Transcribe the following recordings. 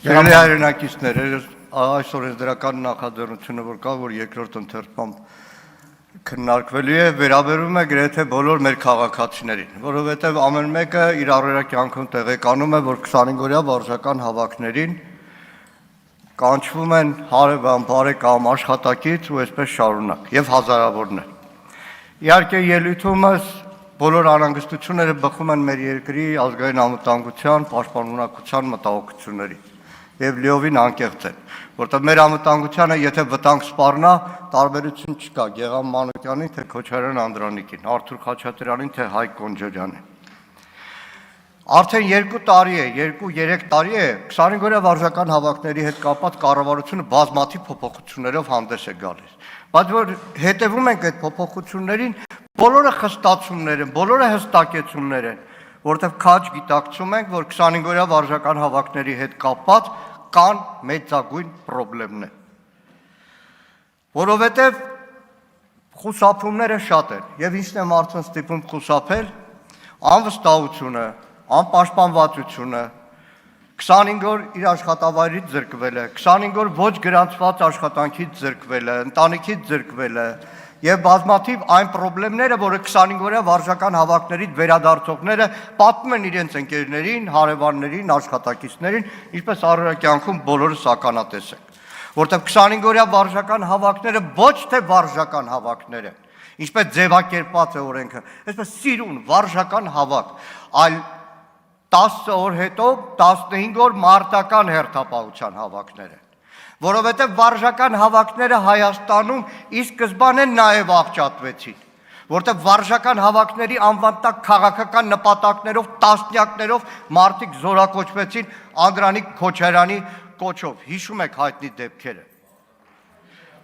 Սիրելի հայրենակիցներ, այսօր այս դրական նախաձեռնությունը, որ կա, որ երկրորդ ընթերցմամբ քննարկվելու է, վերաբերում է գրեթե բոլոր մեր քաղաքացիներին, որովհետև ամեն մեկը իր առօրյա կյանքում տեղեկանում է, որ 25-օրյա վարժական հավաքներին կանչվում են հարևան, բարեկամ, աշխատակից ու այսպես շարունակ, եւ հազարավորներ։ Իհարկե ելույթումս բոլոր անհանգստությունները բխում են մեր երկրի ազգային անվտանգության, պաշտպանունակության մտահոգություններից եւ լիովին անկեղծ են, որտեղ մեր անվտանգությանը եթե վտանգ սպառնա, տարբերություն չկա Գեգամ Մանուկյանին, թե Քոչարյան Անդրանիկին, Արթուր Խաչատրյանին, թե Հայկ Կոնջորյանին։ Արդեն 2 տարի է, 2-3 տարի է 25-օրյա վարժական հավաքների հետ կապված կառավարությունը բազմաթիվ փոփոխություններով հանդես է գալիս։ Բայց որ հետևում ենք այդ փոփոխություններին, բոլորը խստացումներ են, բոլորը հստակեցումներ են, որտեղ քաջ գիտակցում ենք, որ 25-օրյա վարժական հավաքների հետ կապված կան մեծագույն խնդիրներ։ Որովհետև խուսափումները շատ են, եւ ինչն է մարդուն ստիպում խուսափել, անվստահությունը, անպաշտպանվածությունը, 25 օր իր աշխատավայրից զրկվելը, 25 օր ոչ գրանցված աշխատանքից զրկվելը, ընտանիքից զրկվելը եւ բազմաթիվ այն խնդիրները, որը 25-օրյա վարժական հավաքներից վերադարձողները պատմում են իրենց ընկերներին, հարևաններին, աշխատակիցներին, ինչպես առօրյա կյանքում բոլորս ականատես ենք, որտեղ 25-օրյա վարժական հավաքները ոչ թե վարժական հավաքներ են, ինչպես ձևակերպված է օրենքը, այսպես սիրուն վարժական հավաք, այլ 10 օր հետո 15 օր մարտական հերթապահության հավաքներ են, որովհետև վարժական հավաքները Հայաստանում ի սկզբանե նաև աղճատվեցին, որտեղ վարժական հավաքների անվան տակ քաղաքական նպատակներով տասնյակներով մարդիկ զորակոչվեցին Անդրանիկ Քոչարյանի կոչով, հիշում եք հայտնի դեպքերը,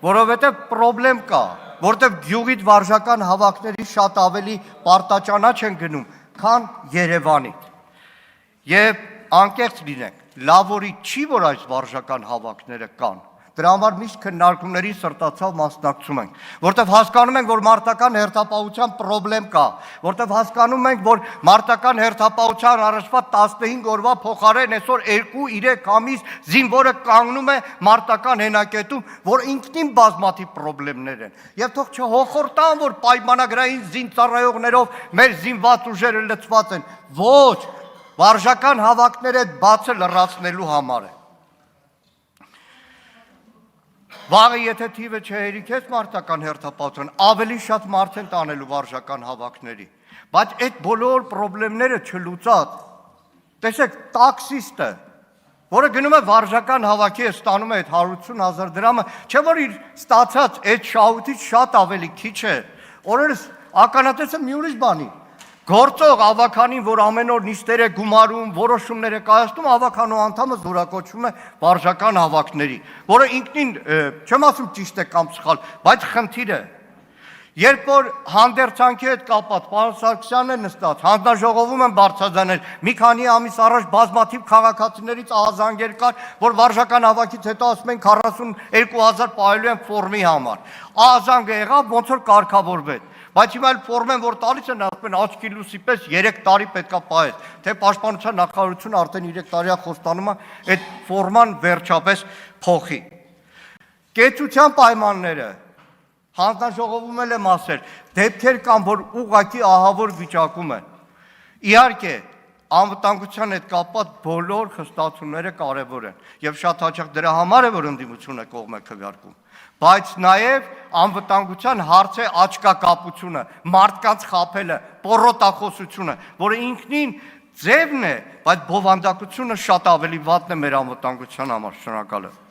որովհետև խնդրեմ կա, որտեղ գյուղից վարժական հավաքների շատ ավելի պարտաճանաչ են գնում, քան Երևանից, եւ անկեղծ լինենք, լավորի չի, որ այս վարժական հավաքները կան, դրա համար միշտ քննարկումների սրտացավ մասնակցում ենք, որտեղ հասկանում ենք, որ մարտական հերթապահության խնդրեմ կա, որտեղ հասկանում ենք, որ մարտական հերթապահության առաջվա 15 օրվա փոխարեն այսօր 2-3 ամիս զինվորը կանգնում է մարտական հենակետում, որ ինքնին բազմաթիվ խնդիրներ են, եւ թող չհոխորտան, որ պայմանագրային զինծառայողներով մեր զինված ուժերը լցված են, ոչ, վարժական հավաքները բացը լրացնելու համար է։ Վաղը եթե թիվը չհերիքեց մարտական հերթապահության, ավելի շատ մարդ են տանելու վարժական հավաքների, բայց այդ բոլոր խնդիրները չլուծած, տեսեք, տաքսիստը, որը գնում է վարժական հավաքի, ստանում է այդ 180,000 դրամը, չէ որ իր ստացած այդ շահույթից շատ ավելի քիչ է, օրերս ականատեսը մի ուրիշ բանի, գործող ավականին, որ ամեն օր նիստեր է գումարում, որոշումներ է կայացնում, ավականու անդամը զորակոչվում է վարժական հավաքների, որը ինքնին, չեմ ասում ճիշտ է կամ սխալ, բայց խնդիր է։ Երբ որ հանդերձանքի հետ կապված պարոն Սարգսյանն է նստած, հանձնաժողովում են բարձրաձայնել, մի քանի ամիս առաջ բազմաթիվ քաղաքացիներից ահազանգեր կար, որ վարժական հավաքից հետո ասում են 42,000 պահելու են ֆորմի համար։ Ահազանգը եղավ, ոնց որ կարգավորվեց։ Բայց հիմա էլ ֆորմեն, որ տալիս են, ասում են աչքի լույսի պես 3 տարի պետքա պահես, թե պաշտպանության նախարարությունը արդեն 3 տարիա խոստանում է այդ ֆորման վերջապես փոխի։ Կեցության պայմանները հանձնաժողովում էլ եմ ասել, դեպքեր կան, որ ուղղակի ահավոր վիճակում են։ Իհարկե, անվտանգության հետ կապված բոլոր խստացումները կարևոր են, եւ շատ հաճախ դրա համար է, որ ընդդիմությունը կողմ է քվեարկում, բայց նաև անվտանգության հարց է աչքակապությունը, մարդկանց խաբելը, պոռոտախոսությունը, որը ինքնին ձևն է, բայց բովանդակությունը շատ ավելի վատն է մեր անվտանգության համար։ Շնորհակալ եմ։